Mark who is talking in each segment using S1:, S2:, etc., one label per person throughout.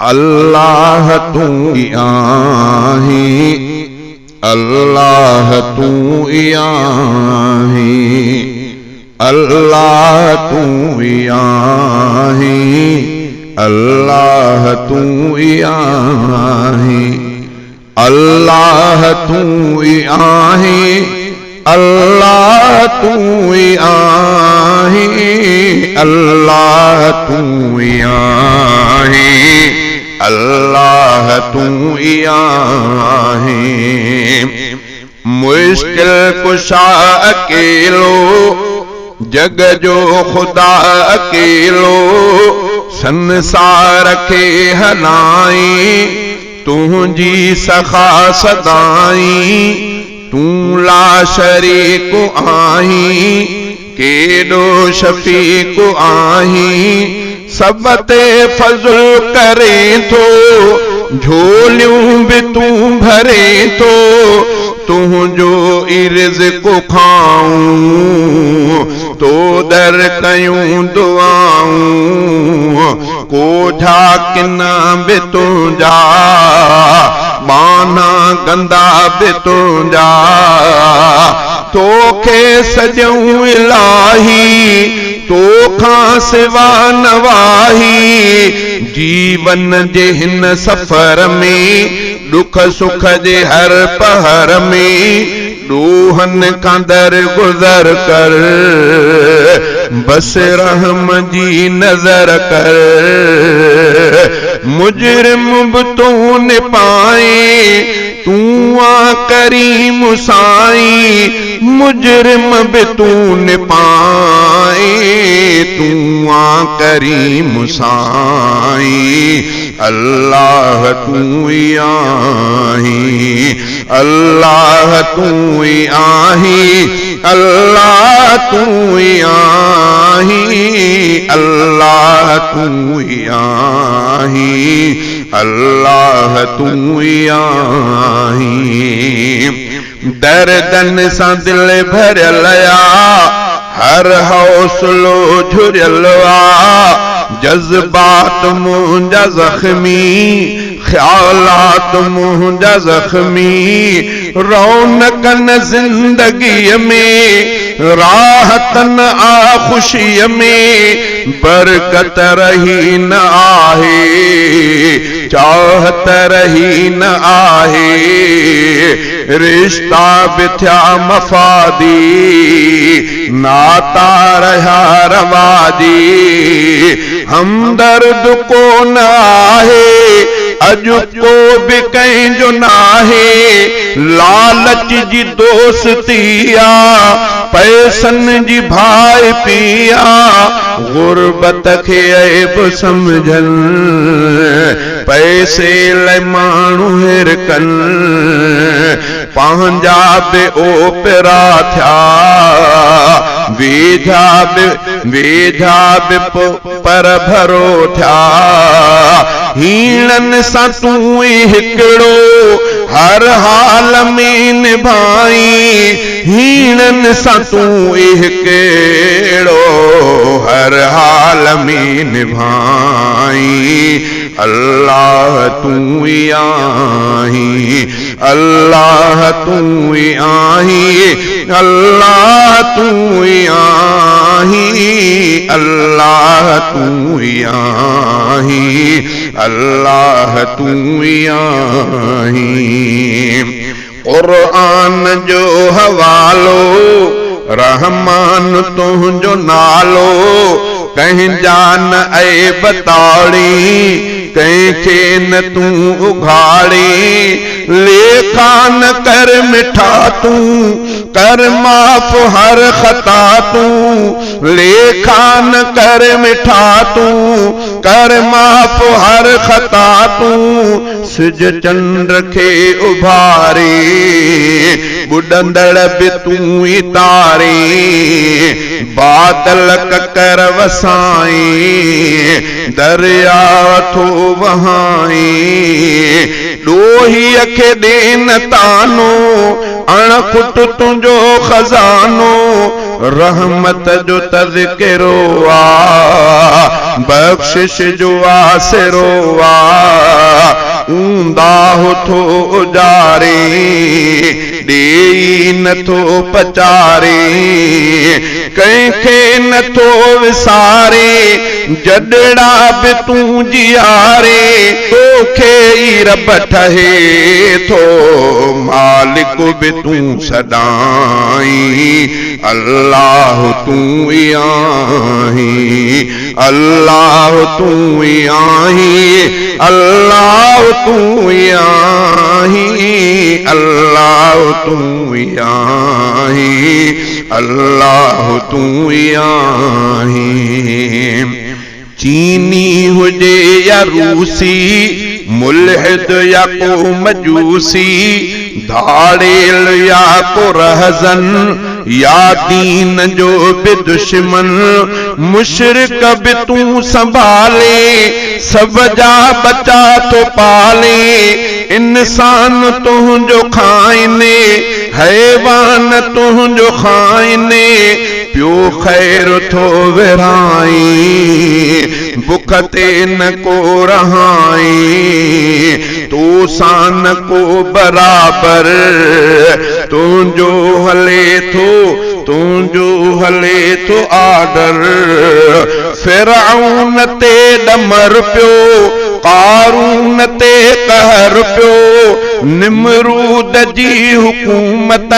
S1: अल्लाह तू आही, अल्लाह तू आही, अल्लाह तू आही, अल्लाह तू आही, अल्लाह तू आही, अल्लाह तू आही, अल्लाह तू आही, अल्लाह तू आही। मुश्किल कुशा अकेलो, जग जो खुदा अकेलो, संसार के हलाई, तुझी सखा सदाई, तू ला शरीक आही, केडो शफीक आही, सब ते फज़ल करे तो, झोलियों भी तू भरे तो, तुझो इर्ज़ को खाऊं, तो दर कयूं दुआऊं, कोठा किना भी तुझा, बाना गंदा भी तुझा, तोखे सजऊं इलाही, तोखा सिवा नवाही, जीवन जे हिन सफर में, दुख सुख जे हर पहर में, रूहन का दर गुजर कर, बस रहम जी नजर कर, मुजरिम भी तू न पाए, तू आ करीम साई, मुजरिम भी तू न पाए, तू आ करीम साई, अल्लाह तू आही, अल्लाह तू आही, अल्लाह तू आही, अल्लाह तू आही, अल्लाह तू आही। दर्दन सा दिल भरल आ, हर हौसलो झुरल आ, जज्बात मुंजा जख्मी, ख्यालात मुंजा जख्मी, रौनकन जिंदगी में, राहतन आ खुशी में, बरकत रही न आहे, चाहत रही न आहे, रिश्ता बिथ्या मफादी, नाता रहा रवाजी, हमदर्द को न आहे, अजु को भी कहीं जो नाहे, लालच जी दोस्तिया, पैसन जी भाई पिया, गुरबत के ऐब समझन, पैसे ले मानू हिरकन, पंहिंजा बि ओपरा थया, वेझा बि पर भरो थया, हीणन सां तू हिकिड़ो हर हाल में निभाई, हीणन सां तू हिकिड़ो हर हाल में निभाई, अल्लाह तू आही, अल्लाह तू आही, अल्लाह तू आही, अल्लाह तू आही, अल्लाह तू आही। कुरान जो हवालो, रहमान तुझो नालो, कहीं जान ऐब ताड़ी, कंहिंखे न तू उघाड़ी, लेखा न कर मिठा तू, कर माफ हर खता तू, लेखा न कर मिठा तू, कर माफ हर खता तू, सिज चंद्र के उभारे, बुडंदड़ भी तू ही तारे, बादल ककर वसाई, दरिया थो वहाई, डोही खे देन तानो, अणखुट तुझो खजानो, रहमत जो तज़किरो आ, बख्शिश जो आसिरो आ, ऊंदा थो उजारे ॾेई नथो पचारे, कंहिंखे नथो विसारे, जॾड़ा बि तूं जियारे, तोखे ई रब ठहे थो, मालिक बि तूं सदाई, अल्लाह तूं ई आहीं, अल्लाह तूं ई आहीं, अल्लाह तूं ई आहीं, अल्लाह तूं ई आहीं, अल्लाह तूं ई आहीं। चीनी हुजे या रूसी, मुल्हिद या को मजूसी, धाड़ेल या को रहज़न, या दीन जो बि दुश्मन, मुशरिक बि तूं संभाले, सब जा बचा तो पाले, इंसान तुंहिंजो खाइने, हैवान तुंहिंजो खाइने, पियो ख़ैर थो विरहाई, बुख ते न को रहाई, तो सान को बराबर, तुंहिंजो हले थो, तुंहिंजो हले थो आडर, फिरऔन ते ॾमर पियो, क़ारून ते कहर पियो, निमरूद जी हुकूमत,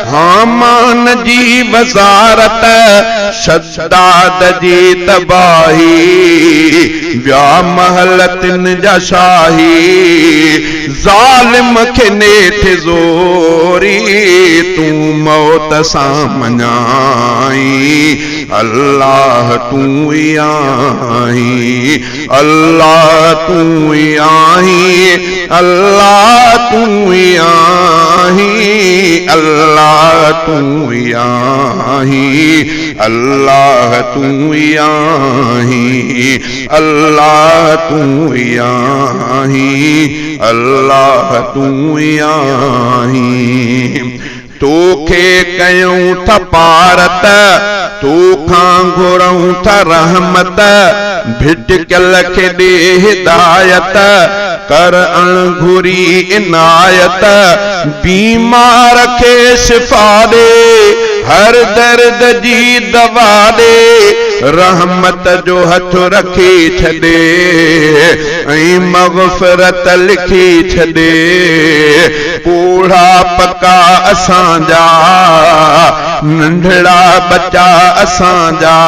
S1: हामान जी वज़ारत, शद्दाद जी तबाही, व्या महलतिन जा शाही, ज़ालिम खे नेठ ज़ोरी, तूं मौत सां मञाई, अल्लाह तूं ई आहीं, अल्लाह तूं ई आहीं, अल्लाह तूं ई आहीं, अल्लाह तूं ई आहीं, अल्लाह तूं ई आहीं, अल्लाह तूं ई आहीं, अल्लाह तूं ई आहीं। तोखे कयूं था पारत, तोखां घुरूं था रहमत, भिटकल खे ॾे हिदायत, कर अणघुरी इनायत, बीमार खे शिफ़ा ॾे, हर दर्द जी दवा ॾे, रहमत जो हथ रखी छॾे, ऐं मग़फ़िरत लिखी छॾे, बूढ़ा पका असांजा, नंढड़ा बच्चा असांजा,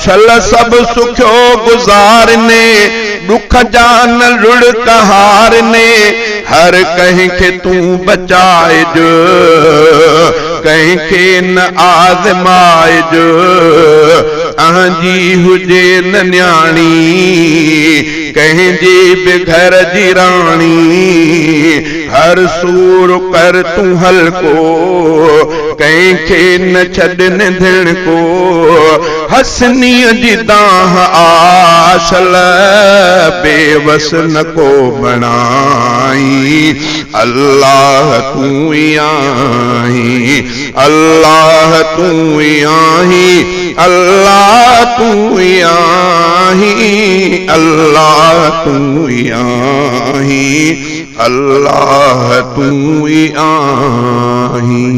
S1: छल सब सुखियो गुज़ारने, दुख जा न रुड़ कहारने, हर कंहिंखे तूं बचाइज, कंहिंखे न आज़माइज, अहंजी हुजे न न्याणी, कंहिंजे बि घर जी राणी, हर सूर कर तूं हल्को, कंहिंखे न छॾ निंधण को, हसनीअ जी दाह आशल, बेवस न को बणाई, अल्लाह तूं ई आहीं, अल्लाह तूं ई आहीं, अल्लाह तूं ई आहीं, अल्लाह तूं ई आहीं, अल्लाह तूं ई आहीं।